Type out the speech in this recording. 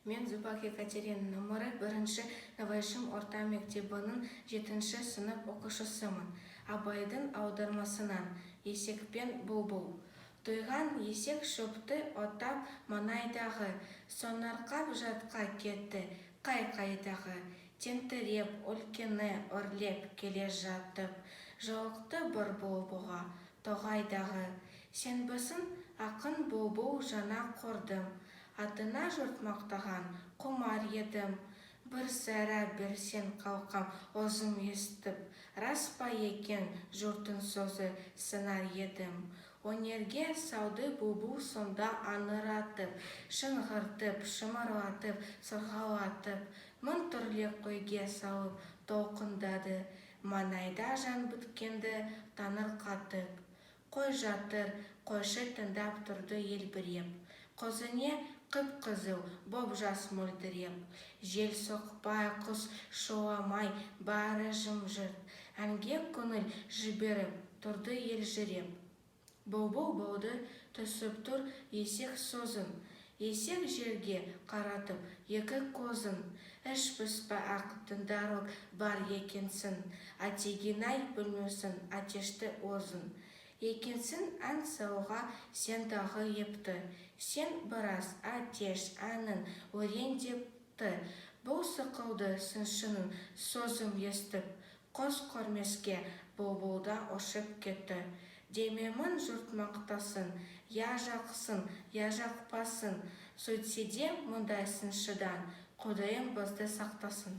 Мен Зубак Екатерина номері 1 Новайшым орта мектебінің 7 сынып оқушысымын. Абайдың аудармасынан есекпен бұлбұл. Тойған есек шөпті отап маңайдағы, сонарқап жатқа кетті қай-қайдағы. Тентіреп, өлкені өрлеп келе жатып, жолықты бір бұлбұлға тоғайдағы. Сенбісін ақын бұлбұл жаңа көрдім, атына жұрт мақтаған құмар едім. Бір сәрі берсен қалқам өзім естіп, рас па екен жұрттың сөзі сынар едім. Өнерге сауды бұлбұл сонда аңыратып, шыңғыртып, шымырлатып, сырғалатып, мың түрлі күйге салып толқындады. Маңайда жан біткенді таңырқатып. Қой жатыр, қойшы тыңдап тұрды елбіреп, көзіне қып-қызыл боп жас мөлдіреп. Жел соқпай, құс шуламай, бәрі жым-жырт. Әнге көңіл жіберіп тұрды елжіреп. Бұлбұл болды түсіп тұр есек сөзін, есек жерге қаратып екі көзін. Іш піспа ақ тыңдарлық бар екенсің, атегін-ай білмесін атешті өзін. Екенсің ән салуға сен дағы епті, сен біраз атеш әнін өрендепті. Бұл сықылды сыншының сөзім естіп, қос көрмеске бұлбұлда ұшып кетті. Демемін жұрт мақтасын, я жақсын, я жақпасын, сөйтсе де мұндай сыншыдан Құдайым бізді сақтасын.